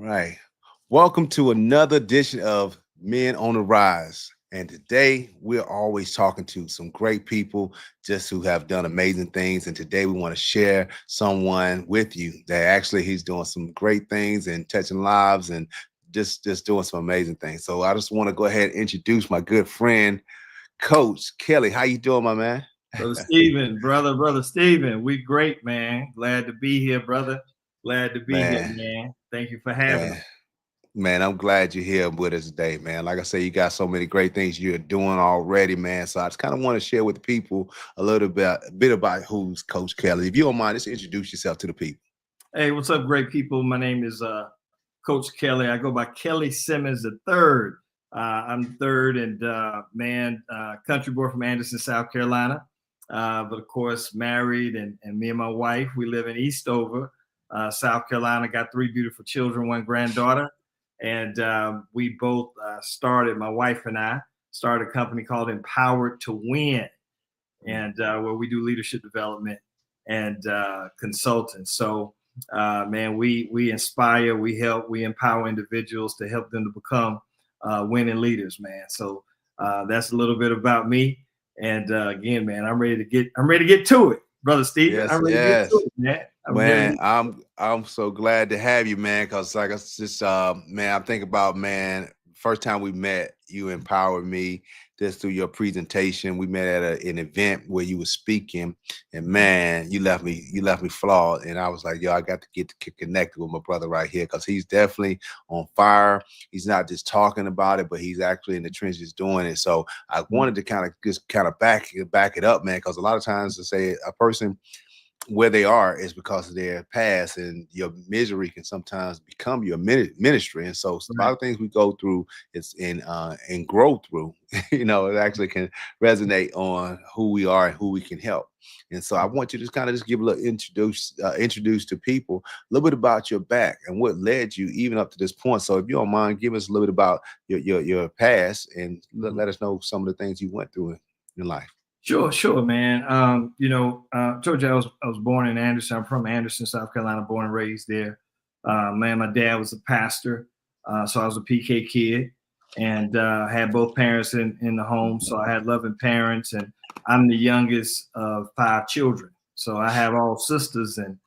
right. Welcome to another edition of Men on the Rise. And today we're always talking to some great people just who have done amazing things. And today we want to share someone with you that actually he's doing some great things and touching lives and just doing some amazing things. So I just want to go ahead and introduce my good friend, Coach Kelly. How you doing, my man? Brother Stephen, brother Stephen, we great, man. Glad to be here, brother. Glad to be here, Man, man. Thank you for having us. man. Man, I'm glad you're here with us today, man. Like I say, you got so many great things you're doing already, man. So I just kind of want to share with the people a bit about who's Coach Kelly. If you don't mind, just introduce yourself to the people. Hey, what's up, great people? My name is Coach Kelly. I go by Kelly Simmons the third. I'm third and country boy from Anderson, South Carolina. But of course, married and me and my wife, we live in Eastover, South Carolina. Got three beautiful children, one granddaughter. And we both started, my wife and I started a company called Empowered to Win, and where we do leadership development and consulting. So, man, we inspire, we help, we empower individuals to help them to become winning leaders, man. So that's a little bit about me. And again, man, I'm ready to get to it, brother Stephen. Yes, I'm ready to get to yes. it, man. I'm Man, ready. I'm so glad to have you, man. Cause like I just man, I'm thinking about, man, first time we met, you empowered me just through your presentation. We met at an event where you were speaking, and man, you left me flawed. And I was like, yo, I got to get connected with my brother right here because he's definitely on fire. He's not just talking about it, but he's actually in the trenches doing it. So I wanted to kind of back it up, man, because a lot of times to say a person where they are is because of their past, and your misery can sometimes become your ministry. And so a lot Right. of things we go through is in grow through it actually can resonate on who we are and who we can help. And so I want you to just kind of just give a little introduce to people a little bit about your back and what led you even up to this point. So if you don't mind, give us a little bit about your past and let us know some of the things you went through in life. Sure, man. Told you I was born in Anderson. I'm from Anderson, South Carolina, born and raised there. Man, my dad was a pastor, so I was a PK kid, and had both parents in the home. So I had loving parents, and I'm the youngest of five children. So I have all sisters, and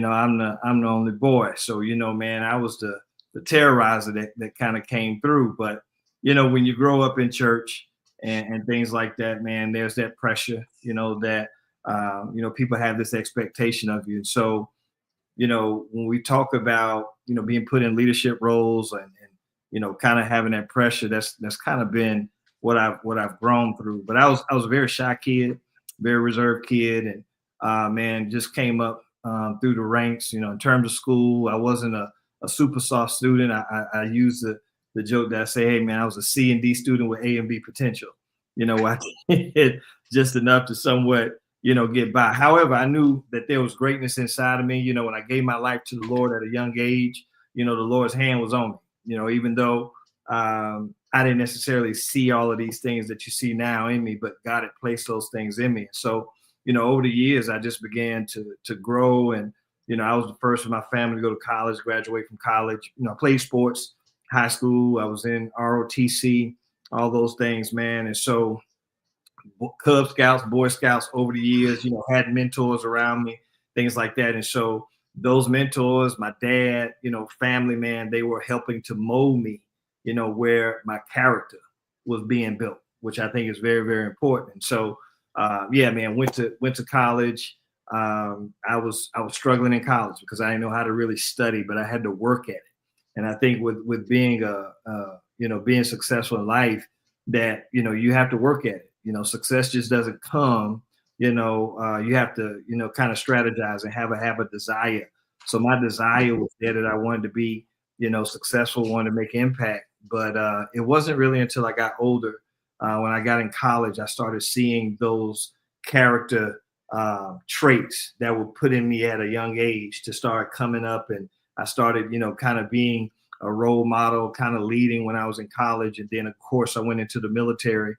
I'm the only boy. So man, I was the terrorizer that kind of came through. But when you grow up in church and things like that, man, there's that pressure, that, people have this expectation of you. So, when we talk about, being put in leadership roles and kind of having that pressure, that's kind of been what I've grown through. But I was a very shy kid, very reserved kid, and man, just came up through the ranks. In terms of school, I wasn't a super soft student. I used the joke that I say, hey man, I was a C and D student with A and B potential. I did just enough to somewhat, get by. However, I knew that there was greatness inside of me. When I gave my life to the Lord at a young age, the Lord's hand was on me. Even though I didn't necessarily see all of these things that you see now in me, but God had placed those things in me. So, over the years, I just began to grow, and I was the first in my family to go to college, graduate from college. I played sports, high school. I was in ROTC, all those things, man. And so Cub Scouts, Boy Scouts over the years, had mentors around me, things like that. And so those mentors, my dad, family, man, they were helping to mold me, where my character was being built, which I think is very, very important. And so, yeah, man, went to college. I was struggling in college because I didn't know how to really study, but I had to work at it. And I think with being being successful in life, that you have to work at it. Success just doesn't come. You have to kind of strategize and have a desire. So my desire was there that I wanted to be successful, wanted to make impact. But it wasn't really until I got older, when I got in college, I started seeing those character traits that were put in me at a young age to start coming up, and I started kind of being a role model, kind of leading when I was in college. And then, of course, I went into the military.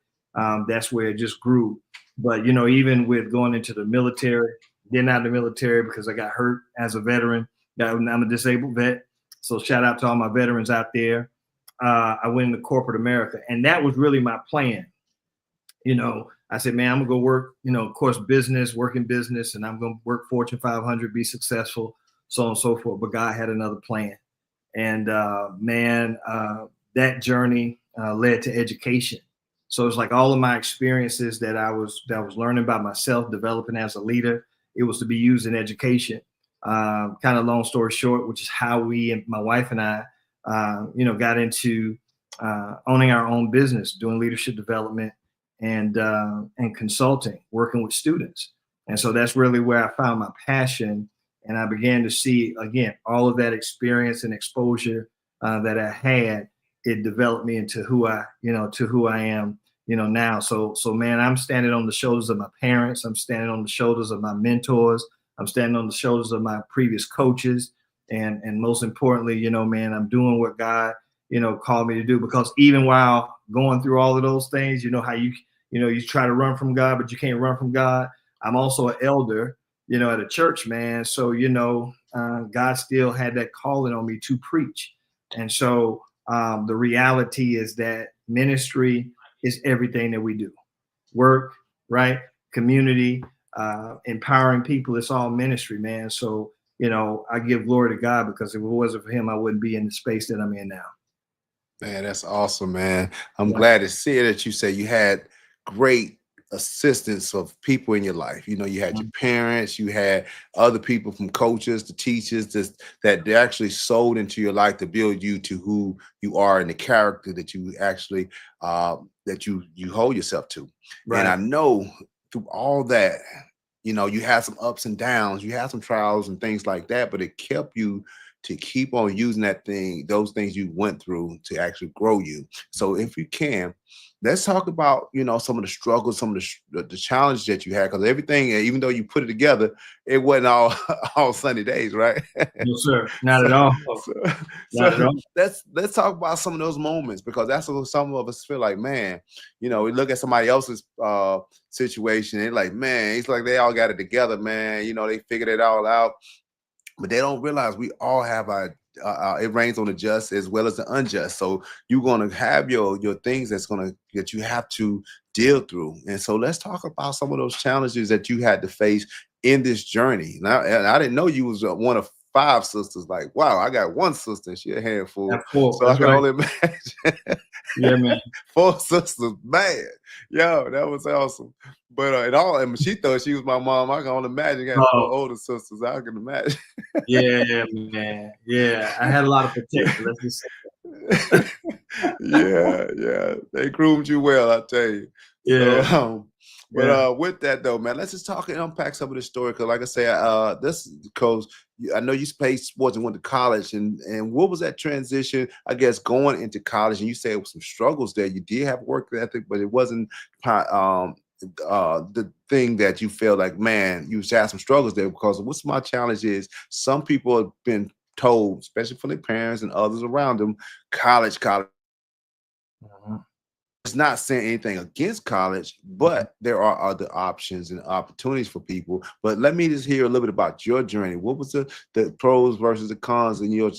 That's where it just grew. But, even with going into the military, then out of the military because I got hurt as a veteran. I'm a disabled vet. So shout out to all my veterans out there. I went into corporate America, and that was really my plan. I said, man, I'm gonna go work, of course, business, work in business, and I'm gonna work Fortune 500, be successful, so on and so forth. But God had another plan, and that journey led to education. So it's like all of my experiences that I was learning by myself, developing as a leader. It was to be used in education. Kind of long story short, which is how we and my wife and I, got into owning our own business, doing leadership development and consulting, working with students. And so that's really where I found my passion. And I began to see, again, all of that experience and exposure that I had. It developed me into who I am, now. So man, I'm standing on the shoulders of my parents. I'm standing on the shoulders of my mentors. I'm standing on the shoulders of my previous coaches. And most importantly, man, I'm doing what God, called me to do. Because even while going through all of those things, how you try to run from God, but you can't run from God. I'm also an elder, at a church, man. So, God still had that calling on me to preach. And so the reality is that ministry is everything that we do. Work, right? Community, empowering people. It's all ministry, man. So, I give glory to God, because if it wasn't for him, I wouldn't be in the space that I'm in now. Man, that's awesome, man. I'm Yeah. glad to see that you say you had great assistance of people in your life. You had your parents, you had other people, from coaches to teachers, that they actually sold into your life to build you to who you are and the character that you actually that you hold yourself to. And Right. I know through all that, you had some ups and downs, you had some trials and things like that, but it kept you to keep on using those things you went through to actually grow you. So if you can, let's talk about, some of the struggles, some of the challenges that you had, because everything, even though you put it together, it wasn't all all sunny days, right? No, sir. Not at so, all. so, Not at so all. let's talk about some of those moments, because that's what some of us feel like, man. We look at somebody else's situation, and like, man, it's like they all got it together, man. They figured it all out, but they don't realize we all have our it rains on the just as well as the unjust. So you're going to have your things that you have to deal through. And so let's talk about some of those challenges that you had to face in this journey. Now, and I didn't know you was one of 5 sisters. Like, wow, I got one sister and she a handful. That's full. So I That's can right. only imagine. Yeah, man. 4 sisters, man. Yo, that was awesome. But and she thought she was my mom. I can only imagine having 4 Oh, older sisters. I can imagine. yeah, man. Yeah, I had a lot of protection. Let's just say. Yeah, yeah. They groomed you well, I tell you. So, Yeah, but yeah. with that though, man, let's just talk and unpack some of the story. Cause like I say, this because I know you played sports and went to college, and what was that transition? I guess going into college, and you said it was some struggles there. You did have work ethic, but it wasn't the thing that you feel like, man, you had some struggles there. Because what's my challenge is, some people have been told, especially from their parents and others around them, college. Mhm. It's not saying anything against college, but there are other options and opportunities for people. But let me just hear a little bit about your journey. What was the pros versus the cons, and your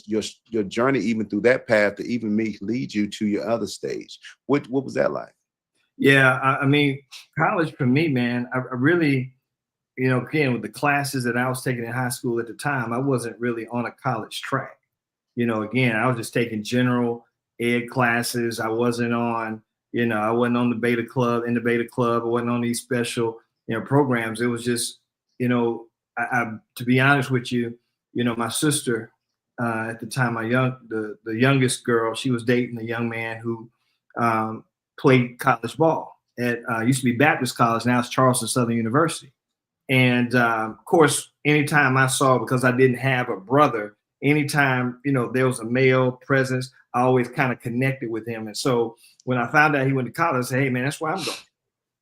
journey even through that path to even lead you to your other stage? What was that like? Yeah, I mean, college for me, man, I really, again, with the classes that I was taking in high school at the time, I wasn't really on a college track. Again, I was just taking general ed classes. I wasn't on the beta club, in the beta club. I wasn't on these special, programs. It was just, to be honest with you, my sister, at the time, the youngest girl, she was dating a young man who um, played college ball at used to be Baptist College. Now it's Charleston Southern University. And of course, anytime I saw, because I didn't have a brother, anytime, there was a male presence, I always kind of connected with him. And so when I found out he went to college, I said, hey, man, that's where I'm going.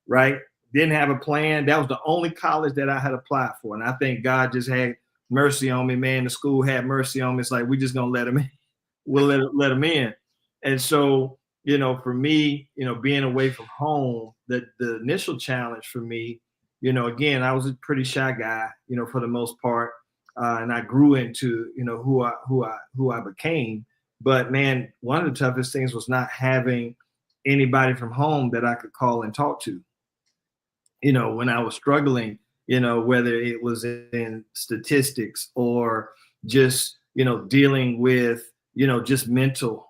Right. Didn't have a plan. That was the only college that I had applied for. And I think God just had mercy on me, man. The school had mercy on me. It's like, we just going to let him in. We'll let him in. And so, for me, being away from home, the initial challenge for me, again, I was a pretty shy guy, for the most part. and I grew into, who I became. But man, one of the toughest things was not having anybody from home that I could call and talk to. When I was struggling, whether it was in statistics or just, dealing with, just mental,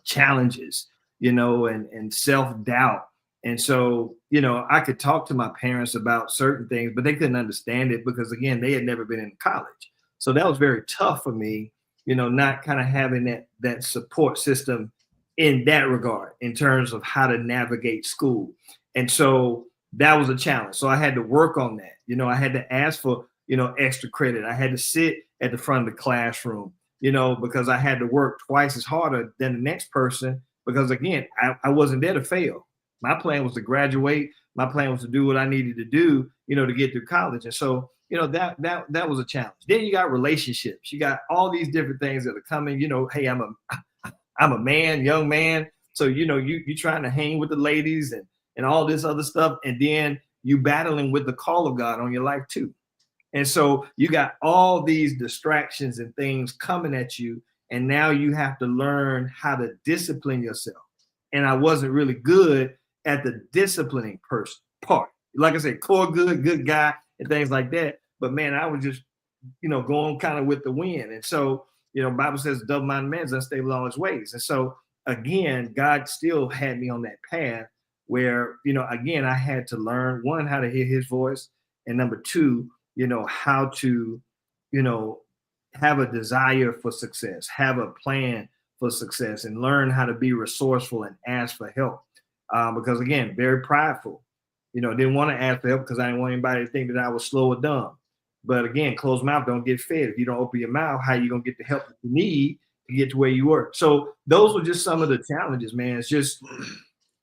challenges, and self-doubt. And so, I could talk to my parents about certain things, but they couldn't understand it because, again, they had never been in college. So that was very tough for me, not kind of having that support system in that regard, in terms of how to navigate school. And so that was a challenge. So I had to work on that. I had to ask for, extra credit. I had to sit at the front of the classroom, because I had to work twice as harder than the next person, because again, I wasn't there to fail. My plan was to graduate. My plan was to do what I needed to do, to get through college. And so, that was a challenge. Then you got relationships. You got all these different things that are coming. Hey, I'm a man, young man. So, you trying to hang with the ladies and all this other stuff. And then you battling with the call of God on your life too. And so you got all these distractions and things coming at you. And now you have to learn how to discipline yourself. And I wasn't really good at the disciplining part. Like I said, core good guy and things like that. But man, I was just, going kind of with the wind. And so, Bible says double-minded man is unstable in all his ways. And so again, God still had me on that path where, again, I had to learn, one, how to hear his voice. And number two, how to, have a desire for success, have a plan for success, and learn how to be resourceful and ask for help. Because again, very prideful, didn't want to ask for help because I didn't want anybody to think that I was slow or dumb. But again, closed mouth don't get fed. If you don't open your mouth, how are you going to get the help that you need to get to where you were? So those were just some of the challenges, man. It's just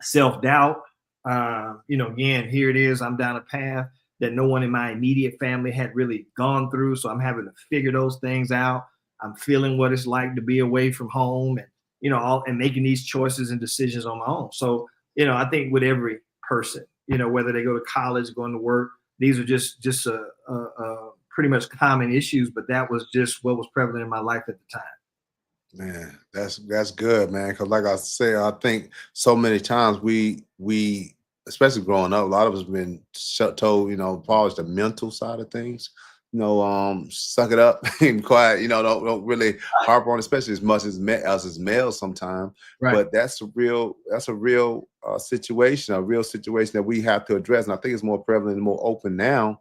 self-doubt. Again, here it is. I'm down a path that no one in my immediate family had really gone through. So I'm having to figure those things out. I'm feeling what it's like to be away from home and, and making these choices and decisions on my own. So, I think with every person, whether they go to college, going to work, these are just pretty much common issues, but that was just what was prevalent in my life at the time. Man, that's good, man. Because like I say, I think so many times we especially growing up, a lot of us have been told, polish the mental side of things. Suck it up and quiet. Don't really harp on, especially as much as us as males sometimes. Right. But that's a real situation, that we have to address. And I think it's more prevalent and more open now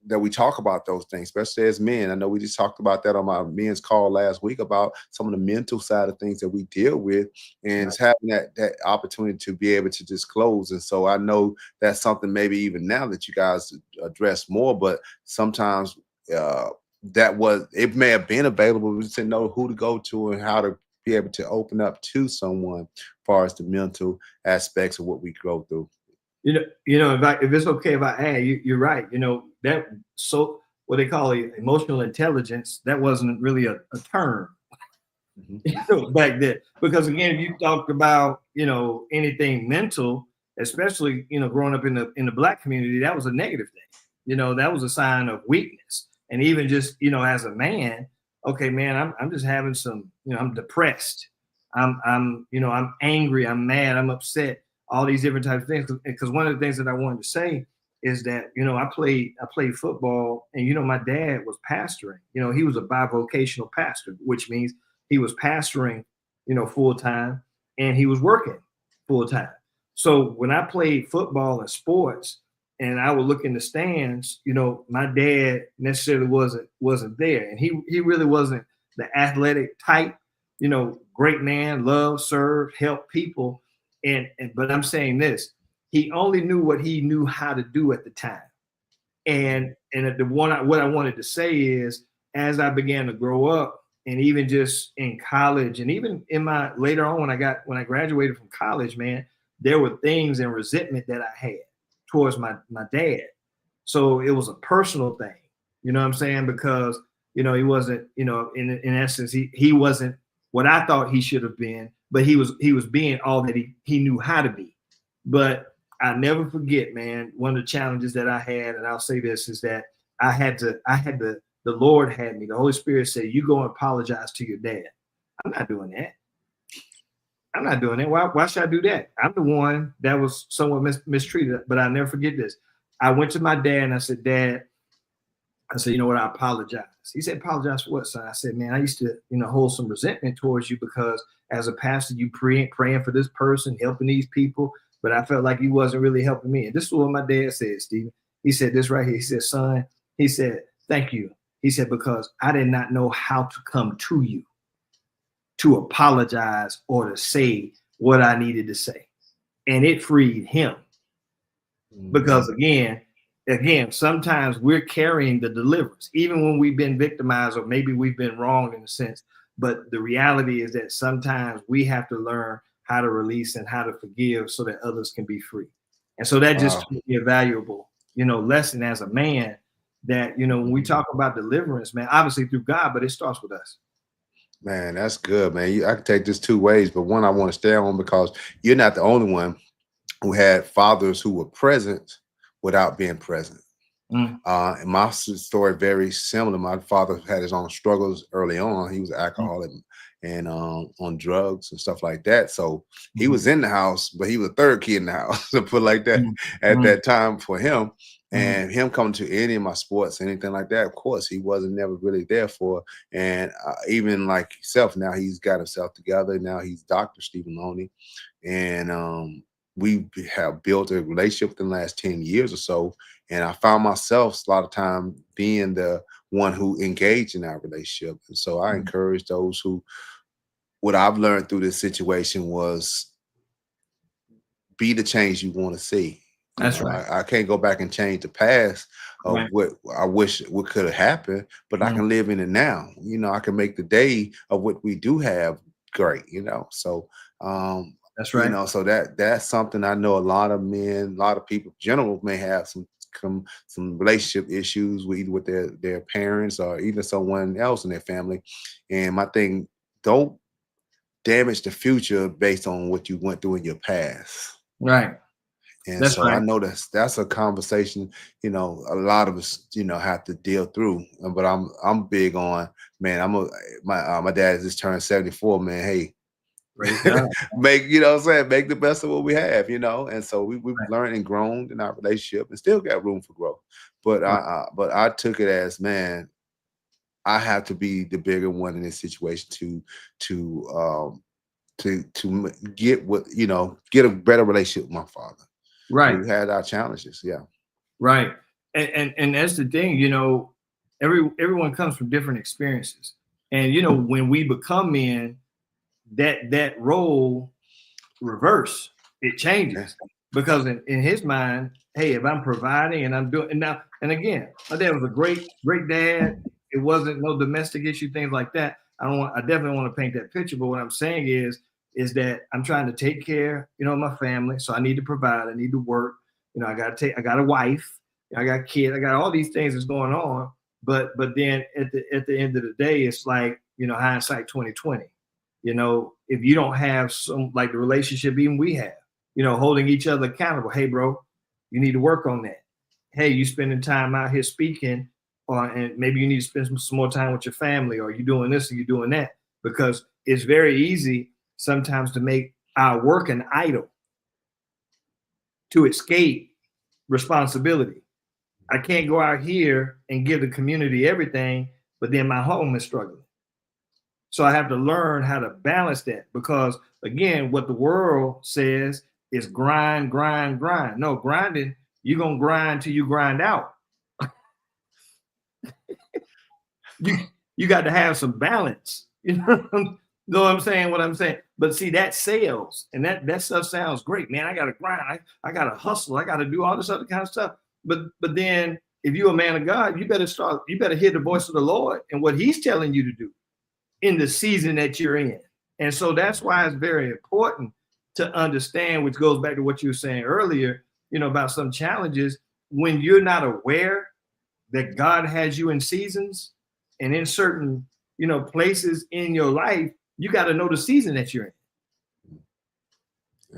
that we talk about those things, especially as men. I know we just talked about that on my men's call last week about some of the mental side of things that we deal with, and it's having that opportunity to be able to disclose. And so I know that's something maybe even now that you guys address more, but sometimes it may have been available. We just didn't know who to go to and how to be able to open up to someone as far as the mental aspects of what we go through. If it's okay if I add, you're right. That, so what they call emotional intelligence, that wasn't really a term back then. Because again, if you talk about, anything mental, especially, growing up in the Black community, that was a negative thing. That was a sign of weakness. And even just, as a man, okay, man, I'm just having some, I'm depressed. I'm angry. I'm mad. I'm upset. All these different types of things. Because one of the things that I wanted to say is that, I played football, and, my dad was pastoring. He was a bivocational pastor, which means he was pastoring, full time, and he was working full time. So when I played football and sports and I would look in the stands, my dad necessarily wasn't there. And he really wasn't the athletic type, great man, love, serve, help people. But I'm saying this, he only knew what he knew how to do at the time. And what I wanted to say is, as I began to grow up, and even just in college, and even in my later on when I graduated from college, man, there were things and resentment that I had towards my dad. So it was a personal thing, you know what I'm saying? Because, he wasn't, in essence, he wasn't what I thought he should have been, but he was being all that he knew how to be. But I never forget, man, one of the challenges that I had, and I'll say this, is that the Lord had me. The Holy Spirit said, you go and apologize to your dad. I'm not doing that. I'm not doing it. Why should I do that? I'm the one that was somewhat mistreated, but I'll never forget this. I went to my dad and I said, Dad, I said, you know what? I apologize. He said, apologize for what, son? I said, man, I used to, hold some resentment towards you because as a pastor, you praying for this person, helping these people, but I felt like you wasn't really helping me. And this is what my dad said, Stephen. He said this right here. He said, son, he said, thank you. He said, because I did not know how to come to you to apologize or to say what I needed to say. And it freed him. Because again, sometimes we're carrying the deliverance, even when we've been victimized or maybe we've been wrong in a sense. But the reality is that sometimes we have to learn how to release and how to forgive so that others can be free. And so that just taught me a valuable, lesson as a man that, when we talk about deliverance, man, obviously through God, but it starts with us. Man, that's good, man. I can take this two ways, but one I want to stay on because you're not the only one who had fathers who were present without being present. And my story very similar. My father had his own struggles early on. He was an alcoholic and on drugs and stuff like that. So he was in the house, but he was a third kid in the house, to put it like that, at that time for him. And him coming to any of my sports, anything like that, of course, he wasn't never really there for. And even like himself, now he's got himself together. Now he's Dr. Stephen Loney. And we have built a relationship in the last 10 years or so. And I found myself a lot of time being the one who engaged in our relationship. And so I encourage those what I've learned through this situation was be the change you want to see. That's right. I can't go back and change the past of what I wish what could have happened, but I can live in it now. I can make the day of what we do have great, So that's right. So that's something I know a lot of men, a lot of people in general may have some relationship issues with their parents or even someone else in their family. And my thing, don't damage the future based on what you went through in your past. Right. And that's so right. I know that's a conversation, a lot of us, have to deal through. But I'm big on, man, my dad just turned 74, man. Hey, make, make the best of what we have, And so we've learned and grown in our relationship and still got room for growth. But I took it as, man, I have to be the bigger one in this situation to get get a better relationship with my father. Right. We had our challenges. Yeah. Right. And that's the thing, everyone comes from different experiences. And, when we become men, that role reverse, it changes because in his mind, hey, if I'm providing and I'm doing and again, my dad was a great dad. It wasn't no domestic issue, things like that. I definitely want to paint that picture. But what I'm saying is that I'm trying to take care, of my family. So I need to provide, I need to work. I got a wife, I got kids, I got all these things that's going on. But then at the end of the day, it's like, hindsight 2020. If you don't have some like the relationship even we have, holding each other accountable. Hey, bro, you need to work on that. Hey, you spending time out here speaking, and maybe you need to spend some more time with your family, or you doing this and you doing that, because it's very easy sometimes to make our work an idol to escape responsibility. I can't go out here and give the community everything, but then my home is struggling. So I have to learn how to balance that, because again, what the world says is grind, grind, grind. No, grinding, you're going to grind till you grind out. You got to have some balance. You know what I'm saying? What I'm saying. But see, that sales and that stuff sounds great, man. I got to grind. I got to hustle. I got to do all this other kind of stuff. But then if you're a man of God, you better hear the voice of the Lord and what he's telling you to do in the season that you're in. And so that's why it's very important to understand, which goes back to what you were saying earlier, about some challenges. When you're not aware that God has you in seasons and in certain, places in your life, you got to know the season that you're in.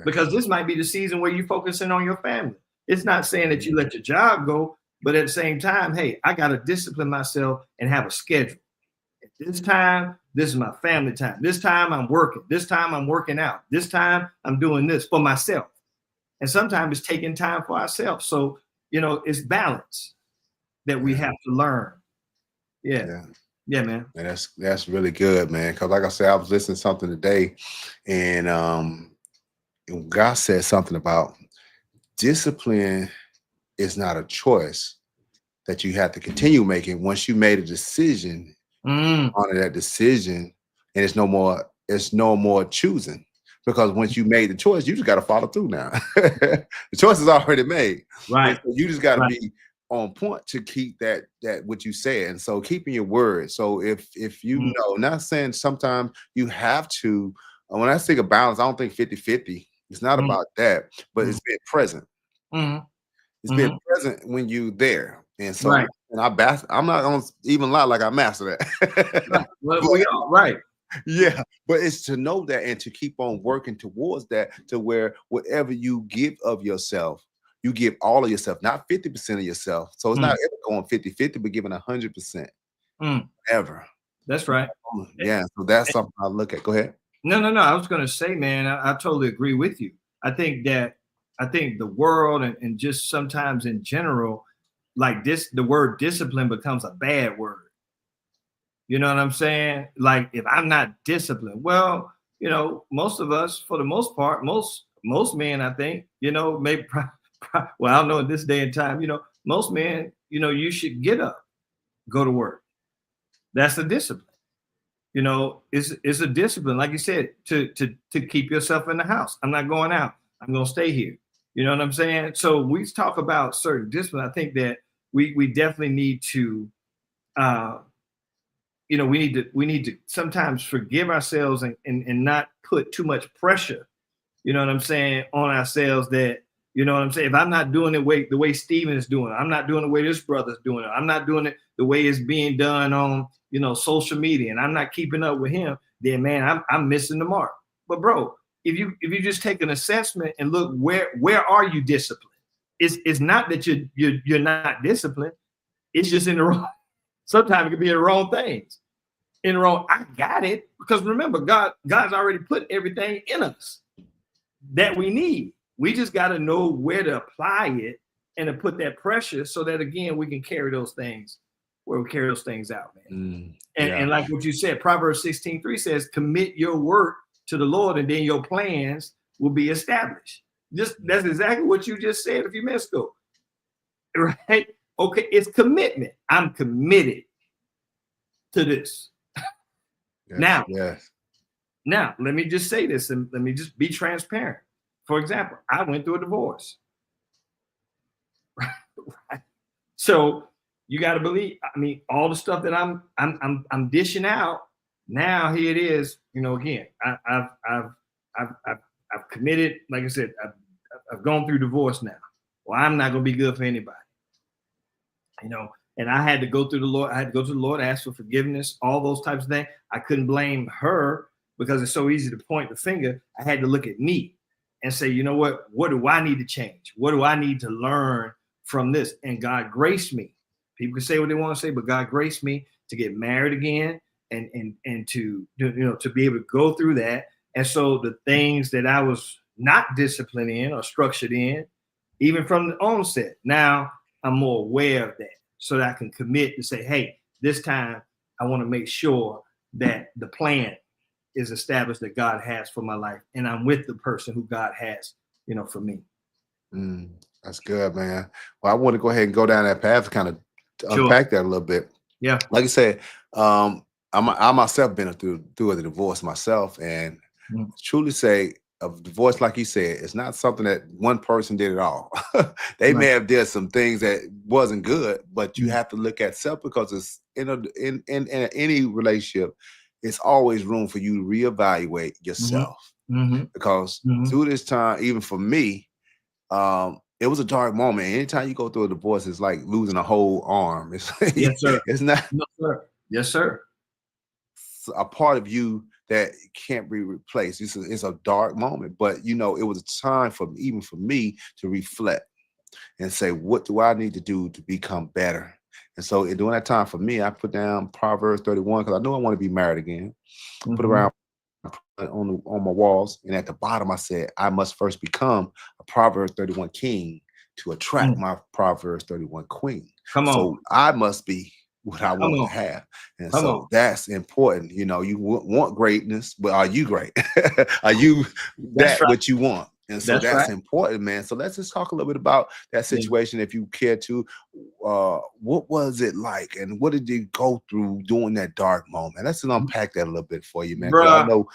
Because this might be the season where you're focusing on your family. It's not saying that you let your job go, But at the same time, hey, I got to discipline myself and have a schedule. At this time, this is my family time. This time I'm working. This time I'm working out. This time I'm doing this for myself. And sometimes it's taking time for ourselves. So, it's balance that we Yeah. have to learn. Yeah. Yeah. Yeah, man. And that's really good, man. Because like I said, I was listening to something today, and God said something about discipline is not a choice that you have to continue making. Once you made a decision, Mm, honor that decision, and it's no more choosing. Because once you made the choice, you just got to follow through now. The choice is already made. And right. so you just got to Right. be on point to keep that what you said. And so keeping your word. So if you Mm, know, not saying sometimes you have to, when I think of balance, I don't think 50-50. It's not mm, about that, but mm, it's being present. mm, It's being mm. present when you there. And so Right. and I'm not gonna even lie like I master that. Right. Well, But we are right. yeah, but it's to know that and to keep on working towards that to where whatever you give of yourself, you give all of yourself, not 50% of yourself. So it's not Mm, ever going 50-50, but giving 100% mm. ever. That's right. Eh, Yeah, so that's eh, something I look at. Go ahead. No, no, no. I was going to say, man, I totally agree with you. I think the world and just sometimes in general, like this, the word discipline becomes a bad word. You know what I'm saying? Like if I'm not disciplined, well, most of us, for the most part, most men, I think, maybe, well, I don't know in this day and time, most men, you should get up, go to work. That's a discipline. It's a discipline, like you said, to keep yourself in the house. I'm not going out. I'm gonna stay here. You know what I'm saying? So we talk about certain discipline. I think that we definitely need to uh, we need to sometimes forgive ourselves and not put too much pressure, you know what I'm saying, on ourselves that, you know what I'm saying, if I'm not doing it the way Steven is doing it, I'm not doing the way this brother's doing it, I'm not doing it the way it's being done on, social media, and I'm not keeping up with him, then man, I'm missing the mark. But bro, if you just take an assessment and look where are you disciplined? It's not that you're not disciplined, it's just in the wrong, sometimes it could be in the wrong things. In the wrong, I got it. Because remember, God's already put everything in us that we need. We just got to know where to apply it and to put that pressure so that again we can carry those things where we carry those things out, man. Yeah. And like what you said, Proverbs 16:3 says, commit your work to the Lord, and then your plans will be established. That's exactly what you just said a few minutes ago. Right? Okay, it's commitment. I'm committed to this. Yes. Now, Yes. let me just say this and let me just be transparent. For example, I went through a divorce. Right? So you got to believe. I mean, all the stuff that I'm dishing out. Now here it is. Again, I've committed. Like I said, I've gone through divorce now. Well, I'm not going to be good for anybody. And I had to go through the Lord. I had to go to the Lord, ask for forgiveness, all those types of things. I couldn't blame her because it's so easy to point the finger. I had to look at me and say, you know what? What do I need to change? What do I need to learn from this? And God graced me. People can say what they want to say, but God graced me to get married again and to to be able to go through that. And so the things that I was not disciplined in or structured in, even from the onset, now I'm more aware of that so that I can commit to say, hey, this time I want to make sure that the plan is established that God has for my life. And I'm with the person who God has, for me. That's good, man. Well, I want to go ahead and go down that path to kind of Sure. unpack that a little bit. Yeah. Like I said, I myself been through a divorce myself, and Mm. truly say a divorce, like you said, it's not something that one person did at all. They may Right. have did some things that wasn't good, but you Mm. have to look at self because it's in any relationship, it's always room for you to reevaluate Mm-hmm. yourself Mm-hmm. because Mm-hmm. through this time, even for me, it was a dark moment. Anytime you go through a divorce, it's like losing a whole arm. It's Yes, sir. it's not Yes, sir. Yes, sir. a part of you that can't be replaced. It's a dark moment, but it was a time for even for me to reflect. and say, what do I need to do to become better? And so during that time for me, I put down Proverbs 31 because I know I want to be married again. Put Mm-hmm. around on my walls, and at the bottom I said, I must first become a Proverbs 31 king to attract Mm. my Proverbs 31 queen. Come on. So I must be what I Come want to on. have. And Come on. so that's important. You know, you want greatness, but are you great? Are you That's that right. what you want? And so That's that's right. important, man. So let's just talk a little bit about that Yeah. situation if you care to. What was it like, and what did you go through during that dark moment? Let's just unpack that a little bit for you, man, because I Bruh, know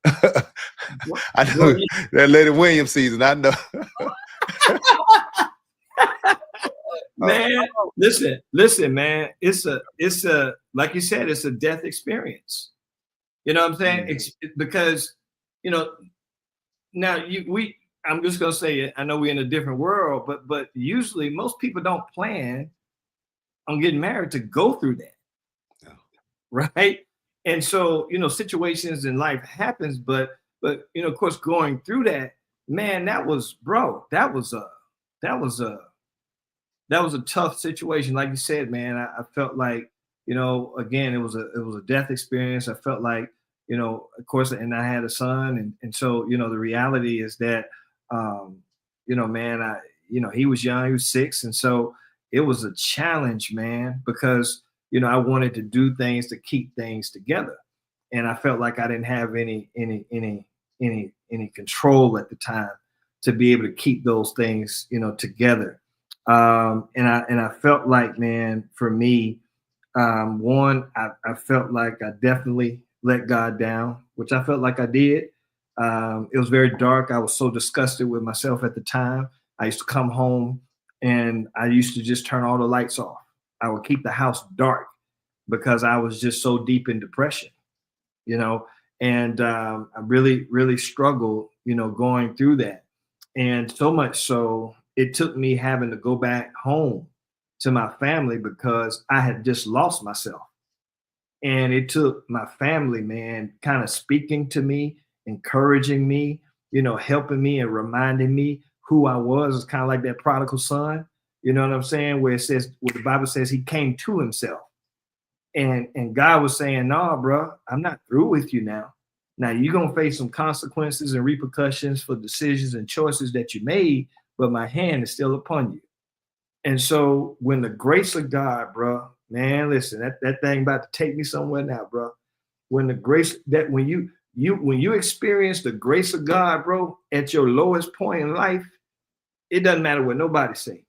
I bro, know that Lady Williams season. I know. Uh, man, listen, man. It's a like you said, it's a death experience. You know what I'm saying? mm, Because you know now I'm just gonna say it. I know we're in a different world, but usually most people don't plan on getting married to go through that, no, right? And so situations in life happens, but of course going through that, man, that was bro, that was a that was a tough situation. Like you said, man, I felt like, again, it was a death experience. I felt like, of course, and I had a son, and so the reality is that, um, man, he was young, he was 6, and so it was a challenge, man, because I wanted to do things to keep things together, and I felt like I didn't have any control at the time to be able to keep those things, together. And I felt like, man, for me, one, I felt like I definitely let God down, which I felt like I did. It was very dark. I was so disgusted with myself at the time. I used to come home and I used to just turn all the lights off. I would keep the house dark because I was just so deep in depression, you know, and I really, really struggled, going through that. And so much so, it took me having to go back home to my family because I had just lost myself. And it took my family, man, kind of speaking to me, encouraging me, helping me and reminding me who I was. It's kind of like that prodigal son, you know what I'm saying? Where the Bible says he came to himself. And God was saying, "No, bro, I'm not through with you now. Now you're gonna face some consequences and repercussions for decisions and choices that you made, but my hand is still upon you." And so when the grace of God, bro, man, listen, that thing about to take me somewhere now, bro. When the grace that when you experience the grace of God, bro, at your lowest point in life, it doesn't matter what nobody say.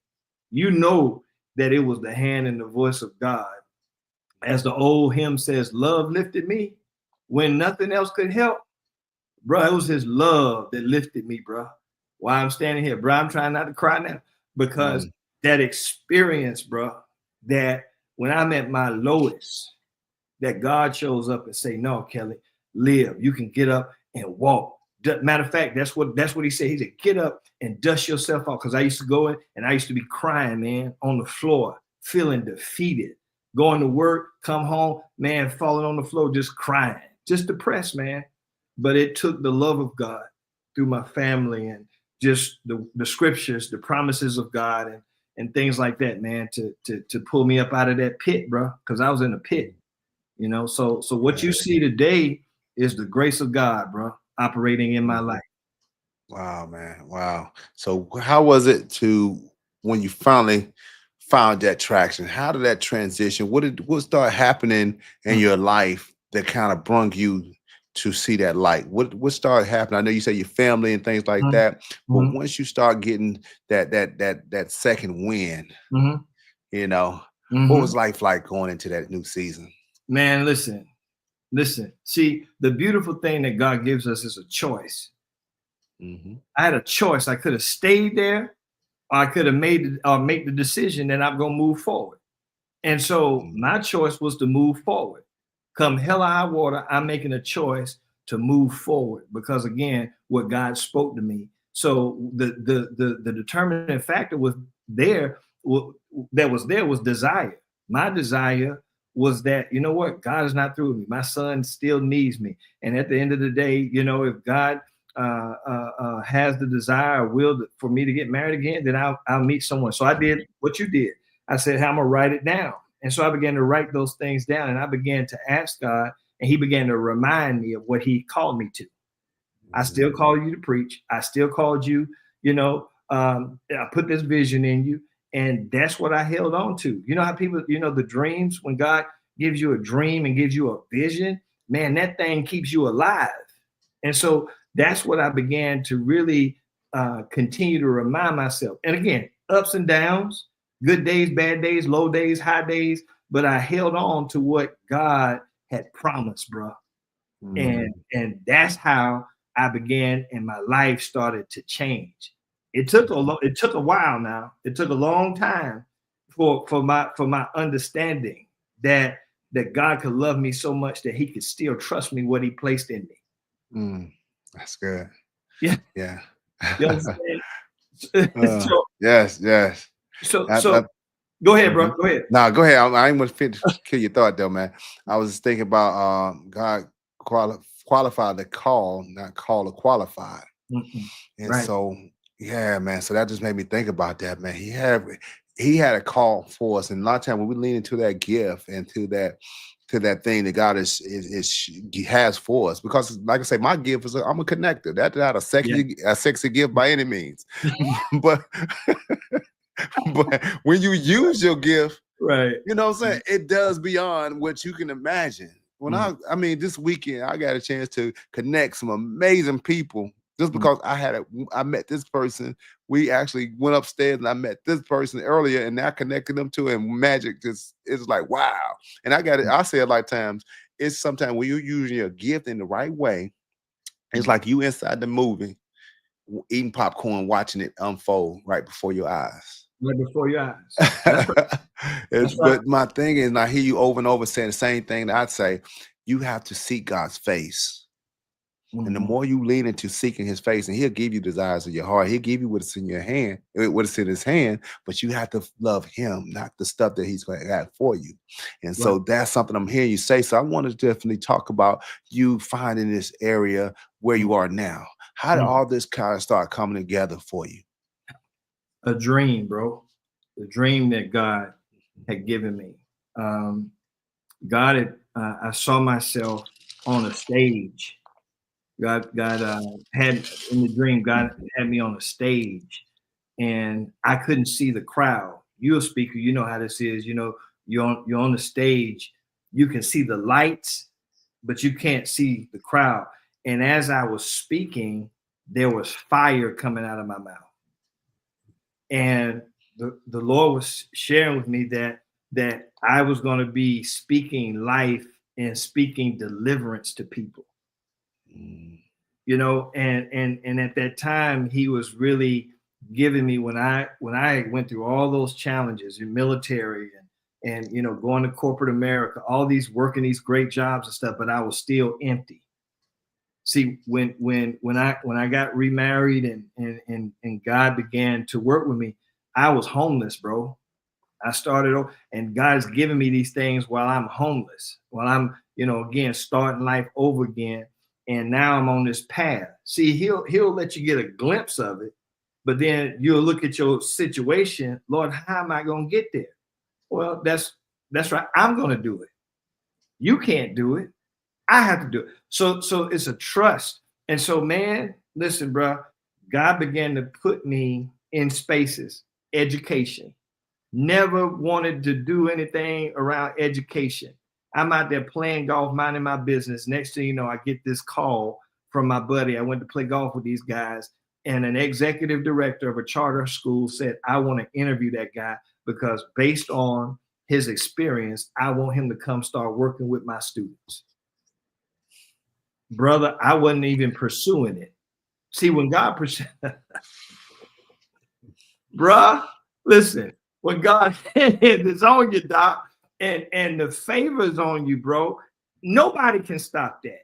You know that it was the hand and the voice of God. As the old hymn says, love lifted me when nothing else could help. Bro, it was his love that lifted me, bro. Why I'm standing here, bro, I'm trying not to cry now because mm, that experience, bro, that when I'm at my lowest, that God shows up and say, "No, Kelly, live. You can get up and walk." Matter of fact, that's what he said. He said, "Get up and dust yourself off." Because I used to go in and I used to be crying, man, on the floor, feeling defeated. Going to work, come home, man, falling on the floor, just crying, just depressed, man. But it took the love of God through my family and just the scriptures, the promises of God, and things like that, man, to pull me up out of that pit, bro. Because I was in a pit. So what you yeah. see today is the grace of God, bro, operating in my Mhm. life. Wow, man. Wow. So how was it to when you finally found that traction? How did that transition? What started happening in Mm. your life that kind of brung you to see that light? What started happening? I know you say your family and things like Mhm, that, but mhm, once you start getting that second wind, mhm, you know, what mhm. was life like going into that new season? Man, listen. See, the beautiful thing that God gives us is a choice. Hmm. I had a choice. I could have stayed there, or I could have make the decision that I'm gonna move forward. And so Hmm. my choice was to move forward. Come hell or high water, I'm making a choice to move forward because again, what God spoke to me. So the determining factor was there. That was there was desire. My desire was that God is not through with me. My son still needs me. And at the end of the day, if God has the desire, for me to get married again, then I'll meet someone. So I did what you did. I said, hey, I'm gonna write it down. And so I began to write those things down, and I began to ask God, and He began to remind me of what He called me to. I still called you to preach. I still called you, I put this vision in you. And that's what I held on to. You know how people, the dreams, when God gives you a dream and gives you a vision, man, that thing keeps you alive. And so that's what I began to really continue to remind myself. And again, ups and downs, good days, bad days, low days, high days. But I held on to what God had promised, bro. And that's how I began, and my life started to change. It took a while now. It took a long time for my understanding that God could love me so much that He could still trust me what He placed in me. That's good. Yeah. Yeah. You understand? Yes. So go ahead, bro. Go ahead. No, go ahead. I ain't want to kill your thought though, man. I was thinking about God qualified the call, not call or qualified. And right. So yeah, man. So that just made me think about that, man. He had a call for us, and a lot of times when we lean into that gift and to that thing that God has for us, because like I say, my gift is I'm a connector. That's not a sexy gift by any means, but when you use your gift, right, you know what I'm saying, it does beyond what you can imagine. When I mean, this weekend I got a chance to connect some amazing people. Just because I met this person, we actually went upstairs and I met this person earlier, and I connected them to, and magic just is like wow. And I say it like times. It's sometimes when you're using your gift in the right way, it's like you inside the movie, eating popcorn, watching it unfold right before your eyes. Right before your eyes. That's right. But my thing is, and I hear you over and over saying the same thing that I'd say. You have to seek God's face. And the more you lean into seeking His face, and He'll give you desires of your heart. He'll give you what's in your hand, what's in His hand, but you have to love Him, not the stuff that He's going to have for you. And so that's something I'm hearing you say. So I want to definitely talk about you finding this area where you are now. How did all this kind of start coming together for you? A dream, bro. The dream that God had given me. I saw myself on a stage. God had in the dream, God had me on a stage, and I couldn't see the crowd. You're a speaker, you know how this is. You're on the stage, you can see the lights, but you can't see the crowd. And as I was speaking, there was fire coming out of my mouth. And the Lord was sharing with me that I was going to be speaking life and speaking deliverance to people. And at that time, He was really giving me, when I went through all those challenges in military and going to corporate America, all these working these great jobs and stuff, but I was still empty. See, when I got remarried and God began to work with me, I was homeless, bro. I started, and God's giving me these things while I'm homeless, while I'm, again, starting life over again. And now I'm on this path. See, he'll let you get a glimpse of it, but then you'll look at your situation. Lord, how am I going to get there? Well, that's right. I'm going to do it. You can't do it. I have to do it. So it's a trust. And so, man, listen, bro, God began to put me in spaces, education. Never wanted to do anything around education. I'm out there playing golf, minding my business. Next thing you know, I get this call from my buddy. I went to play golf with these guys, and an executive director of a charter school said, I want to interview that guy because based on his experience, I want him to come start working with my students. Brother, I wasn't even pursuing it. See, when God pursues, bruh, listen, when God is on you, doc, and the favors on you, bro, nobody can stop that.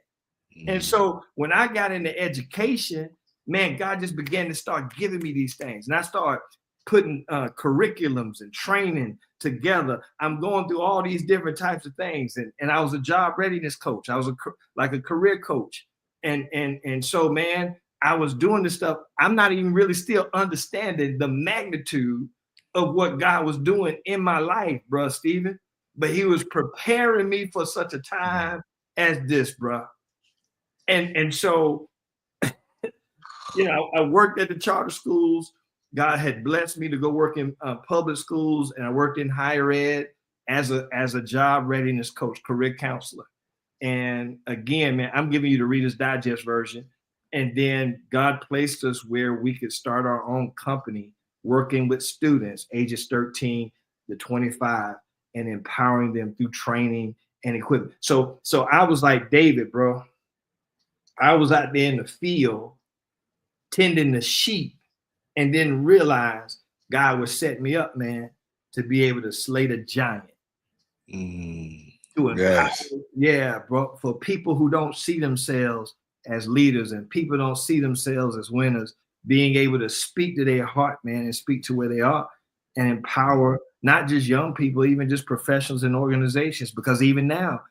And so when I got into education, man, God just began to start giving me these things. And I started putting curriculums and training together. I'm going through all these different types of things. And I was a job readiness coach. I was like a career coach. And so, man, I was doing this stuff. I'm not even really still understanding the magnitude of what God was doing in my life, bro, Stephen. But he was preparing me for such a time as this, bro. And so, I worked at the charter schools. God had blessed me to go work in public schools, and I worked in higher ed as a job readiness coach, career counselor. And again, man, I'm giving you the Reader's Digest version. And then God placed us where we could start our own company, working with students ages 13 to 25 and empowering them through training and equipment. So I was like David, bro. I was out there in the field tending the sheep and didn't realize God would set me up, man, to be able to slay the giant. To empower, Yes. yeah, bro, for people who don't see themselves as leaders and people don't see themselves as winners, being able to speak to their heart, man, and speak to where they are and empower not just young people, even just professionals and organizations. Because even now,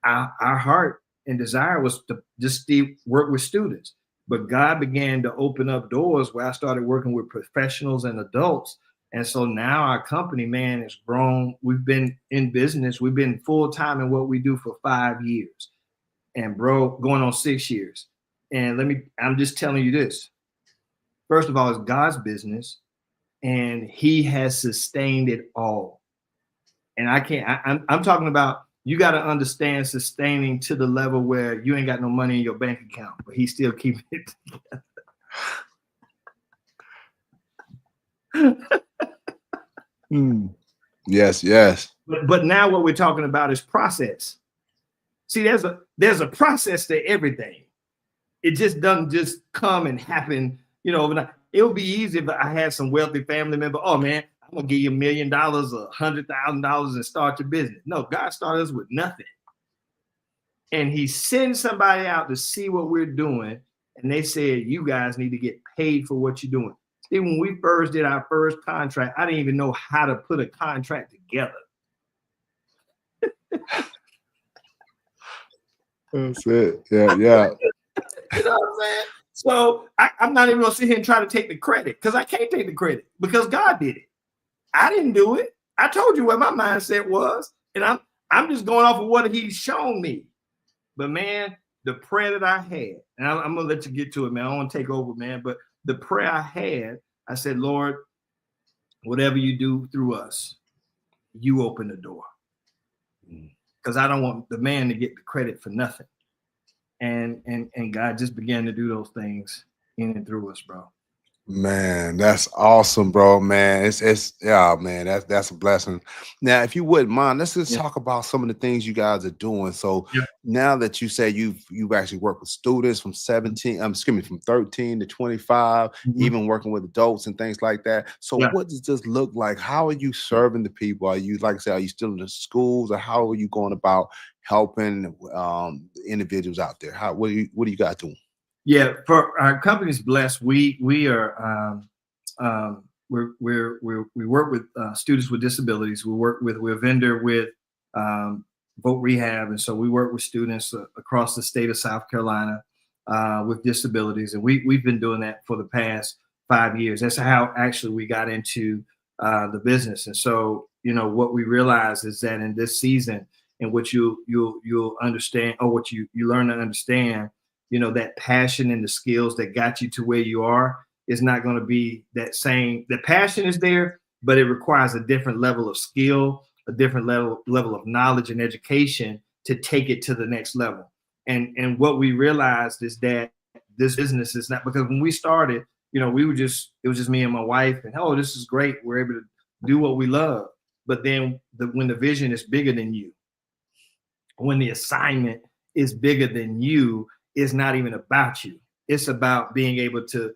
our heart and desire was to just work with students. But God began to open up doors where I started working with professionals and adults. And so now our company, man, has grown. We've been in business. We've been full time in what we do for 5 years. And bro, going on 6 years. And I'm just telling you this. First of all, it's God's business, and he has sustained it all. And I'm talking about, you got to understand sustaining to the level where you ain't got no money in your bank account, but he's still keeping it together. Yes. But now what we're talking about is process. See, there's a process to everything. It just doesn't just come and happen, overnight. It would be easy if I had some wealthy family member. Oh man, I'm gonna give you $1 million or $100,000 and start your business. No, God started us with nothing. And he sends somebody out to see what we're doing. And they said, you guys need to get paid for what you're doing. See, when we first did our first contract, I didn't even know how to put a contract together. That's it. Yeah. You know what I'm saying? So I'm not even gonna sit here and try to take the credit, because I can't take the credit, because God did it. I didn't do it. I told you what my mindset was, and I'm just going off of what he's shown me. But man, the prayer that I had, and I'm gonna let you get to it, man. I don't want to take over, man. But the prayer I had, I said, Lord, whatever you do through us, you open the door. Because I don't want the man to get the credit for nothing. And God just began to do those things in and through us, bro. Man, that's awesome, bro. Man, it's yeah, man. That's a blessing. Now, if you wouldn't mind, let's just talk about some of the things you guys are doing. So now that you say you've actually worked with students from 17, from 13 to 25, even working with adults and things like that. So what does this look like? How are you serving the people? Are you, like I said, are you still in the schools, or how are you going about helping individuals out there? What do you guys doing? Yeah, for our company's blessed. We are we work with students with disabilities. We're a vendor with Vote Rehab, and so we work with students across the state of South Carolina with disabilities, and we've been doing that for the past 5 years. That's how actually we got into the business. And so what we realize is that in this season, in which you'll understand, or what you learn to understand, that passion and the skills that got you to where you are is not going to be that same. The passion is there, but it requires a different level of skill, a different level of knowledge and education to take it to the next level. And what we realized is that this business is not, because when we started, it was just me and my wife, and oh, this is great. We're able to do what we love. But then when the vision is bigger than you, when the assignment is bigger than you, it's not even about you. It's about being able to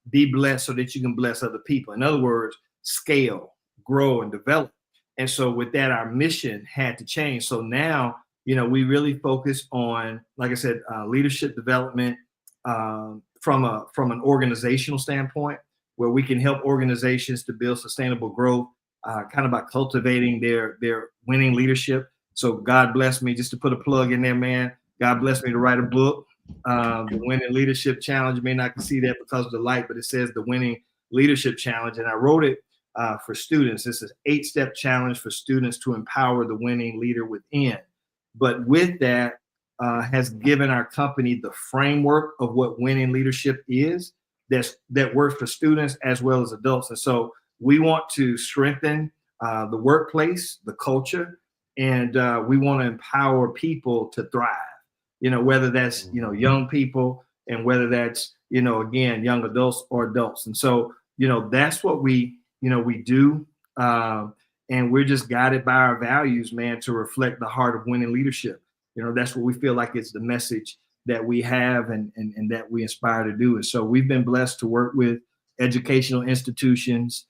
be blessed so that you can bless other people. In other words, scale, grow, and develop. And so with that, our mission had to change. So now, we really focus on, like I said, leadership development from an organizational standpoint, where we can help organizations to build sustainable growth, kind of by cultivating their winning leadership. So God bless me, just to put a plug in there, man. God bless me to write a book. The Winning Leadership Challenge. You may not can see that because of the light, but it says the Winning Leadership Challenge. And I wrote it for students. This is an 8-step challenge for students to empower the winning leader within. But with that, has given our company the framework of what winning leadership is that works for students as well as adults. And so we want to strengthen the workplace, the culture, and we want to empower people to thrive. Whether that's, young people, and whether that's, again, young adults or adults. And so, that's what we do. And we're just guided by our values, man, to reflect the heart of winning leadership. That's what we feel like it's the message that we have and that we aspire to do. And so we've been blessed to work with educational institutions,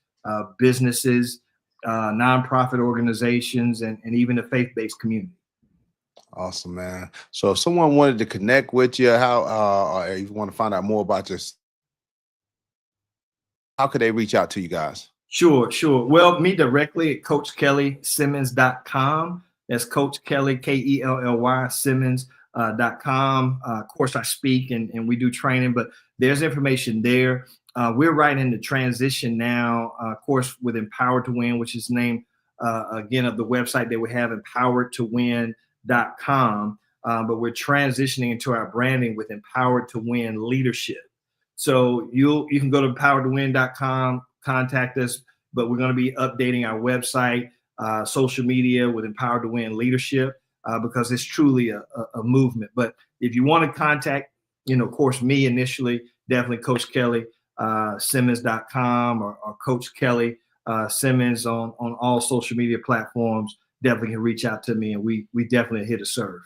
businesses, nonprofit organizations, and even the faith-based community. Awesome, man. So if someone wanted to connect with you, or you want to find out more about this, how could they reach out to you guys? Sure. Well, me directly at CoachKellySimmons.com. That's Coach Kelly, Kelly Simmons.com. Of course, I speak and we do training, but there's information there. We're right in the transition now, of course, with Empowered to Win, which is the name, again, of the website that we have, empoweredtowin.com. But we're transitioning into our branding with Empowered to Win Leadership. So you can go to empoweredtowin.com, contact us, but we're going to be updating our website, social media with Empowered to Win Leadership, because it's truly a movement. But if you want to contact, of course, me initially, definitely Coach Kelly, Simmons.com or Coach Kelly Simmons on all social media platforms. Definitely can reach out to me, and we definitely are here to serve.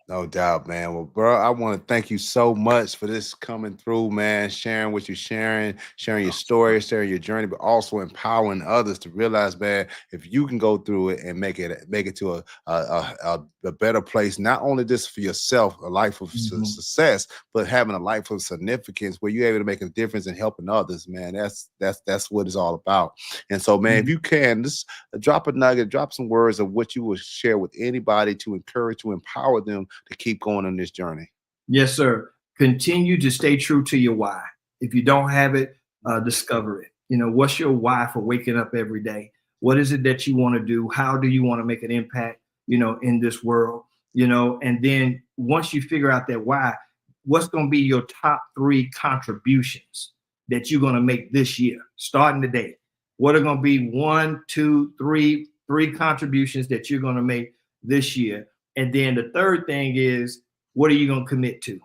No doubt, man. Well, bro, I want to thank you so much for this coming through, man, sharing what you're sharing your story, sharing your journey, but also empowering others to realize, man, if you can go through it and make it to a better place, not only just for yourself, a life of success, but having a life of significance where you're able to make a difference in helping others, man. That's what it's all about. And so, man, if you can, just drop a nugget, drop some words of what you would share with anybody to encourage, to empower them to keep going on this journey. Yes, sir. Continue to stay true to your why. If you don't have it, discover it. What's your why for waking up every day? What is it that you want to do? How do you want to make an impact, in this world? And then once you figure out that why, what's going to be your top 3 contributions that you're going to make this year, starting today? What are going to be 1, 2, 3 contributions that you're going to make this year? And then the third thing is, what are you going to commit to?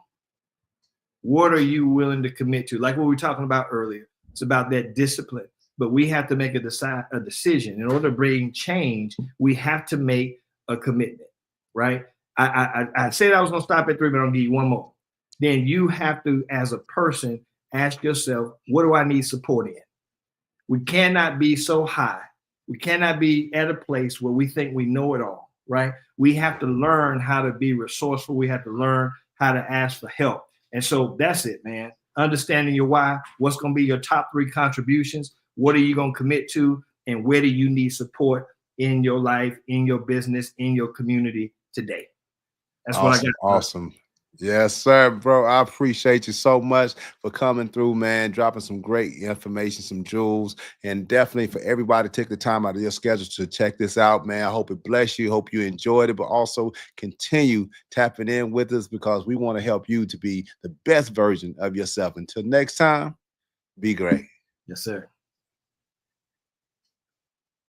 What are you willing to commit to? Like what we were talking about earlier, it's about that discipline. But we have to make a decision. In order to bring change, we have to make a commitment, right? I said I was going to stop at 3, but I'm going to give you one more. Then you have to, as a person, ask yourself, what do I need support in? We cannot be so high. We cannot be at a place where we think we know it all, right? We have to learn how to be resourceful. We have to learn how to ask for help. And so that's it, man. Understanding your why, what's going to be your top 3 contributions, what are you going to commit to, and where do you need support in your life, in your business, in your community today? That's awesome, what I got. Awesome. Yes, sir, bro. I appreciate you so much for coming through, man, dropping some great information, some jewels, and definitely for everybody to take the time out of your schedule to check this out, man. I hope it bless you. Hope you enjoyed it, but also continue tapping in with us because we want to help you to be the best version of yourself. Until next time, be great. Yes, sir.